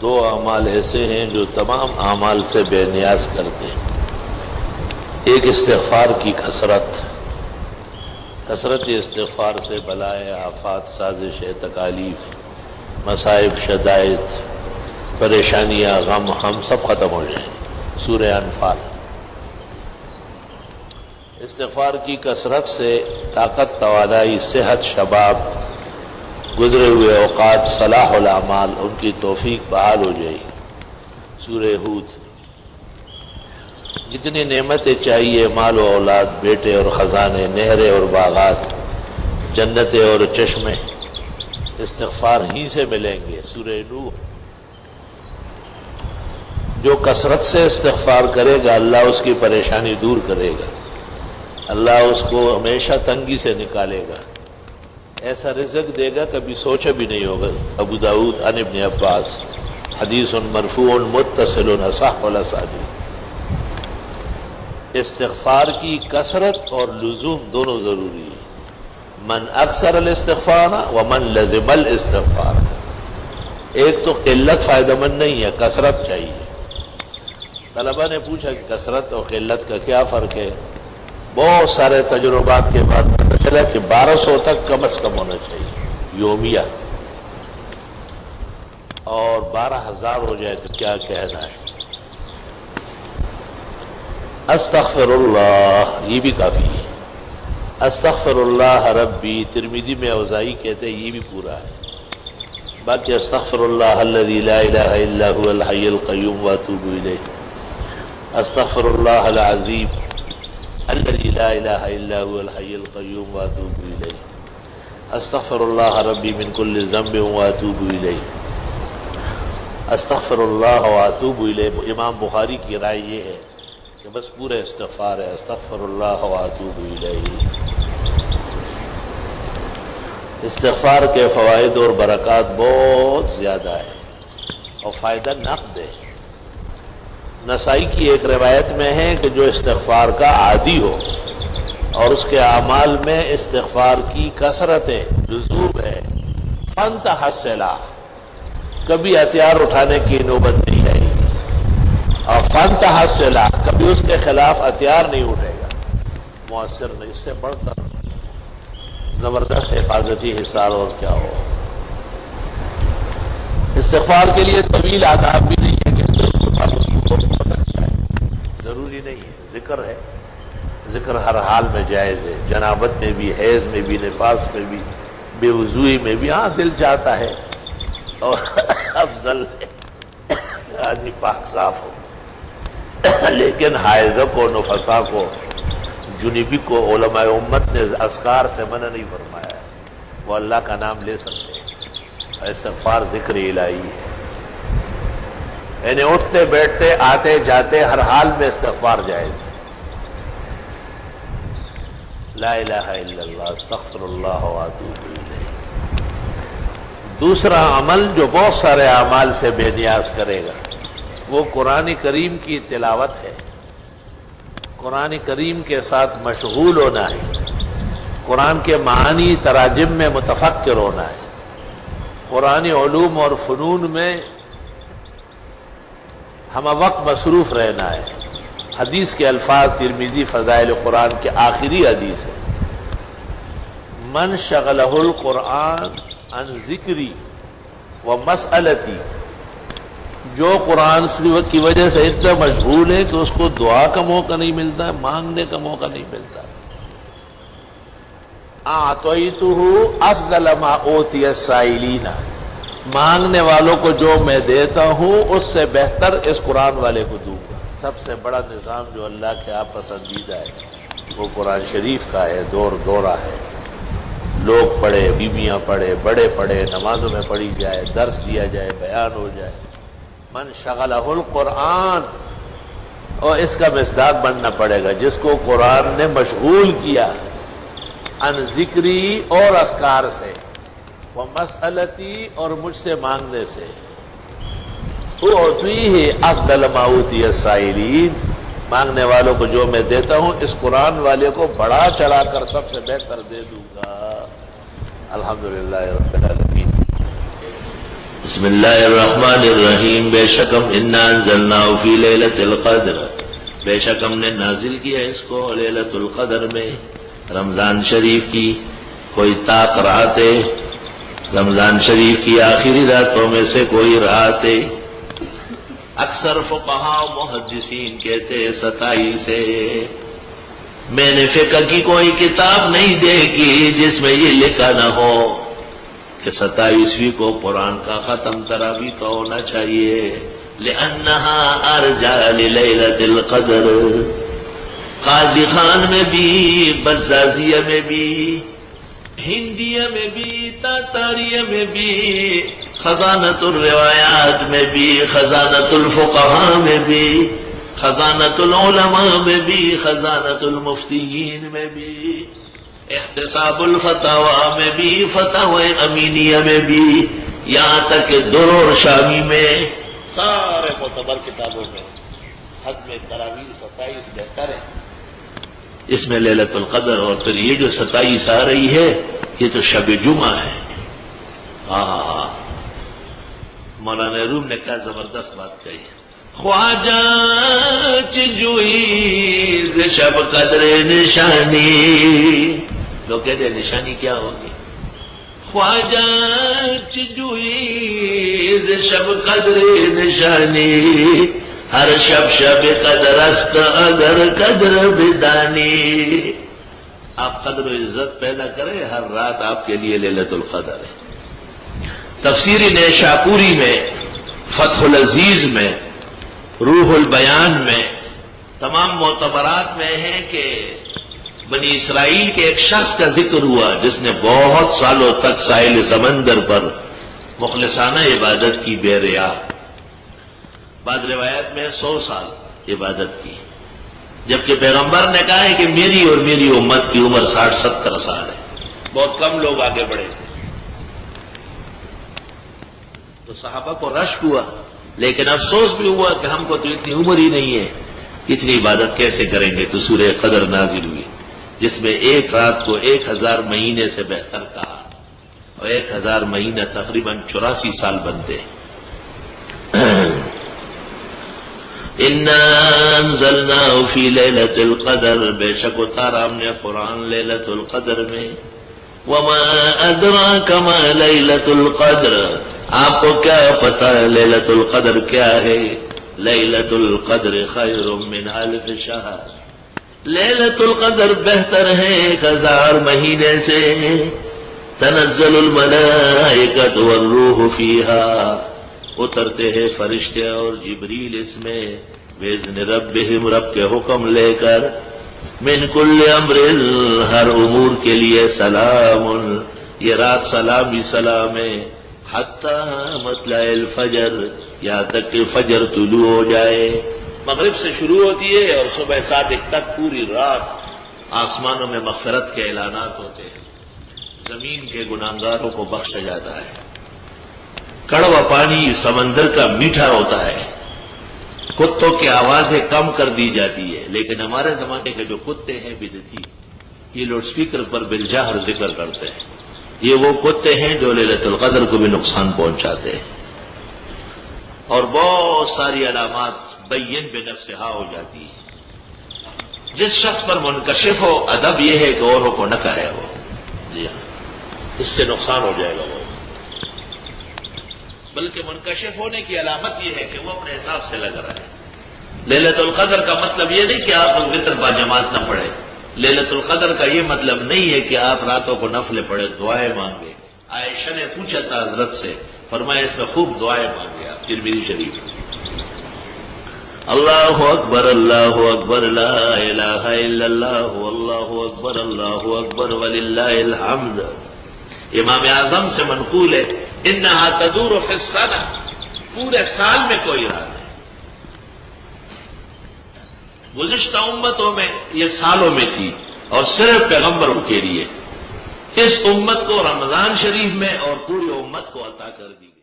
دو اعمال ایسے ہیں جو تمام اعمال سے بے نیاز کرتے ہیں۔ ایک استغفار کی کثرت استغفار سے بلائے آفات، سازش، تکالیف، مصائب، شدائد، پریشانیاں، غم ہم سب ختم ہو جائیں۔ سورہ انفال۔ استغفار کی کثرت سے طاقت، توانائی، صحت، شباب، گزرے ہوئے اوقات، صلاح الاعمال، ان کی توفیق بحال ہو جائے گی۔ سورہ ہود۔ جتنی نعمتیں چاہیے، مال و اولاد، بیٹے اور خزانے، نہریں اور باغات، جنتیں اور چشمے، استغفار ہی سے ملیں گے۔ سورہ نوح۔ جو کثرت سے استغفار کرے گا اللہ اس کی پریشانی دور کرے گا، اللہ اس کو ہمیشہ تنگی سے نکالے گا، ایسا رزق دے گا کبھی سوچا بھی نہیں ہوگا۔ ابو داؤد عن ابن عباس، حدیث مرفوع متصل اصح الاسانید۔ استغفار کی کثرت اور لزوم دونوں ضروری ہے۔ من اکثر الاستغفار ومن لزم الاستغفار۔ ایک تو قلت فائدہ مند نہیں ہے، کثرت چاہیے۔ طلبہ نے پوچھا کہ کثرت اور قلت کا کیا فرق ہے؟ بہت سارے تجربات کے بعد پتہ چلا کہ 1200 تک کم از کم ہونا چاہیے یومیہ، اور 12,000 ہو جائے تو کیا کہنا ہے۔ استغفر اللہ، یہ بھی کافی ہے۔ استغفر اللہ ربی، ترمذی میں اوزاعی کہتے ہیں یہ بھی پورا ہے۔ باقی استغفر اللہ الذی لا الہ الا هو الحی القیوم واتوب الیہ، استغفر اللہ العظیم الذی لا الہ الا هو الحی القیوم واتوب الیہ، استغفر اللہ ربی من کل ذنب واتوب الیہ، استغفر اللہ واتوب الیہ۔ امام بخاری کی رائے یہ ہے کہ بس پورے استغفار ہے، استغفر اللہ واتوب الیہ۔ استغفار کے فوائد اور برکات بہت زیادہ ہے اور فائدہ نقد ہے۔ نسائی کی ایک روایت میں ہے کہ جو استغفار کا عادی ہو اور اس کے اعمال میں استغفار کی کثرت ہے، لزوم ہے، فانتہى السلاح، کبھی ہتھیار اٹھانے کی نوبت نہیں آئی، اور فانتہى السلاح، کبھی اس کے خلاف ہتھیار نہیں اٹھے گا، مؤثر نہیں۔ اس سے بڑھ کر زبردست حفاظتی حصار اور کیا ہو۔ استغفار کے لیے طویل آداب بھی نہیں ہے کہ ضروری نہیں ہے، ذکر ہے، ذکر ہر حال میں جائز ہے، جنابت میں بھی، حیض میں بھی، نفاس میں بھی، بے وضوئی میں بھی، ہاں دل چاہتا ہے اور افضل ہے آدمی پاک صاف ہو، لیکن حائضہ کو، نفسا کو، جنوبی کو علماء امت نے اذکار سے منع نہیں فرمایا ہے، وہ اللہ کا نام لے سکتے ہیں۔ استغفار ذکر الہی ہے، یعنی اٹھتے بیٹھتے، آتے جاتے، ہر حال میں استغفار جائز ہے۔ لا الہ الا اللہ، استغفر اللہ واتوب الیہ۔ دوسرا عمل جو بہت سارے اعمال سے بے نیاز کرے گا وہ قرآن کریم کی تلاوت ہے، قرآن کریم کے ساتھ مشغول ہونا ہے، قرآن کے معانی تراجم میں متفکر ہونا ہے، قرآنی علوم اور فنون میں ہم وقت مصروف رہنا ہے۔ حدیث کے الفاظ ترمذی فضائل قرآن کے آخری حدیث ہے، من شغلہ القرآن عن ذکری و مسئلتی، جو قرآن کی وجہ سے اتنا مشغول ہے کہ اس کو دعا کا موقع نہیں ملتا، مانگنے کا موقع نہیں ملتا۔ اعطیتہ افضل ما اوتی السائلین، مانگنے والوں کو جو میں دیتا ہوں اس سے بہتر اس قرآن والے کو دوں گا۔ سب سے بڑا نظام جو اللہ کے آپ پسندیدہ ہے وہ قرآن شریف کا ہے، دور دورہ ہے، لوگ پڑھے، بیویاں پڑھے، بڑے پڑھے، نمازوں میں پڑھی جائے، درس دیا جائے، بیان ہو جائے۔ من شغلہ القرآن، اور اس کا مصداق بننا پڑے گا جس کو قرآن نے مشغول کیا عن ذکری اور اذکار سے، وہ مسئلتی اور مجھ سے مانگنے سے، اعطیہ افضل ما اوتی السائلین، مانگنے والوں کو جو میں دیتا ہوں اس قرآن والے کو بڑا چڑھا کر سب سے بہتر دے دوں گا۔ الحمدللہ رب العالمین۔ بسم اللہ الرحمن الرحیم، بے شک ہم انا انزلناہ فی لیلۃ القدر، بے شک ہم نے نازل کیا اس کو لیلۃ القدر میں، رمضان شریف کی کوئی طاق رات ہے، رمضان شریف کی آخری راتوں میں سے کوئی رات ہے۔ اکثر فقہاء و محدثین کہتے 27 ہے۔ میں نے فقہ کی کوئی کتاب نہیں دیکھی جس میں یہ لکھا نہ ہو کہ 27ویں کو قرآن کا ختم تراویح کا ہونا چاہیے، لأنها ارجع للیلۃ القدر۔ قاضی خان میں بھی، بزازیہ میں بھی، ہندیہ میں بھی، تاتاریہ میں بھی، خزانۃ الروایات میں بھی، خزانۃ الفقہاء میں بھی، خزانۃ العلماء میں بھی، خزانۃ المفتیین میں بھی، احتساب الفتاوی میں بھی، فتاوی امینیہ میں بھی، یہاں تک کہ درر شامی میں، سارے معتبر کتابوں میں ختم تراویح 27 بہتر ہے۔ اس میں لیلۃ القدر، اور پھر یہ جو 27 آ رہی ہے یہ تو شب جمعہ ہے۔ مولانا روم نے کیا زبردست بات کہی ہے، خواجہ چجوئی شب قدر نشانی، لوگ کہتے ہیں نشانی کیا ہوگی، خواجہ چجوئی شب قدر نشانی، ہر شب شب قدر است اگر قدر بدانی۔ آپ قدر و عزت پیدا کریں، ہر رات آپ کے لیے لیلۃ القدر ہے۔ تفسیر نیشاپوری میں، فتح العزیز میں، روح البیان میں، تمام معتبرات میں ہے کہ بنی اسرائیل کے ایک شخص کا ذکر ہوا جس نے بہت سالوں تک ساحل سمندر پر مخلصانہ عبادت کی بے ریا، بعض روایت میں 100 سال عبادت کی، جبکہ پیغمبر نے کہا ہے کہ میری اور میری امت کی عمر 60-70 سال ہے، بہت کم لوگ آگے بڑھے تھے۔ تو صحابہ کو رشک ہوا، لیکن افسوس بھی ہوا کہ ہم کو تو اتنی عمر ہی نہیں ہے، اتنی عبادت کیسے کریں گے؟ تو سورہ قدر نازل ہوئی جس میں ایک رات کو 1000 مہینے سے بہتر کہا، اور 1000 مہینہ تقریباً 84 سال بنتے ہیں۔ اِنَّا أَنزَلْنَاهُ فِي لَيْلَةِ الْقَدْرِ، بے شک اتارا ہم نے قرآن لیلۃ القدر میں۔ وَمَا أَدْرَاكَ مَا لَيْلَةُ الْقَدْرِ، آپ کو کیا پتا ہے لیلۃ القدر کیا ہے؟ لیلۃ القدر خیر من الف شہر، لیلۃ القدر بہتر ہے 1000 مہینے سے۔ تنزل الملائکۃ والروح فیہا، اترتے ہیں فرشتے اور جبریل اس میں، باذن ربہم، رب کے حکم لے کر، من کل امر، ہر امور کے لیے، سلام، یہ رات سلام ہی سلام ہے، حتی مطلع الفجر، یہاں تک کہ فجر طلوع ہو جائے۔ مغرب سے شروع ہوتی ہے اور صبح صادق تک پوری رات آسمانوں میں مغفرت کے اعلانات ہوتے ہیں، زمین کے گناہگاروں کو بخشا جاتا ہے، کڑوا پانی سمندر کا میٹھا ہوتا ہے، کتوں کی آوازیں کم کر دی جاتی ہے، لیکن ہمارے زمانے کے جو کتے ہیں بدعتی، یہ لاؤڈ سپیکر پر بالجہر ذکر کرتے ہیں، یہ وہ کتے ہیں جو لیلۃ القدر کو بھی نقصان پہنچاتے ہیں، اور بہت ساری علامات بین بنفسہا ہو جاتی ہے۔ جس شخص پر منکشف ہو، ادب یہ ہے کہ اوروں کو نہ کہے وہ، جی ہاں، اس سے نقصان ہو جائے گا وہ، بلکہ منکشف ہونے کی علامت یہ ہے کہ وہ اپنے حساب سے لگ رہا ہے۔ لیلۃ القدر کا مطلب یہ نہیں کہ آپ وتر با جماعت نہ پڑھیں، لیلۃ القدر کا یہ مطلب نہیں ہے کہ آپ راتوں کو نفلیں پڑھیں، دعائیں مانگے۔ عائشہ نے پوچھا تھا حضرت سے، فرمایا اس میں خوب دعائیں مانگے آپ، ترمذی شریف۔ اللہ اکبر اللہ اکبر، لا الہ الا اللہ، اللہ اکبر اللہ اکبر وللہ الحمد۔ امام اعظم سے منقول ہے، انہا تدور فی السنہ، پورے سال میں کوئی رات ہے۔ گزشتہ امتوں میں یہ سالوں میں تھی اور صرف پیغمبروں کے لیے، اس امت کو رمضان شریف میں اور پوری امت کو عطا کر دی۔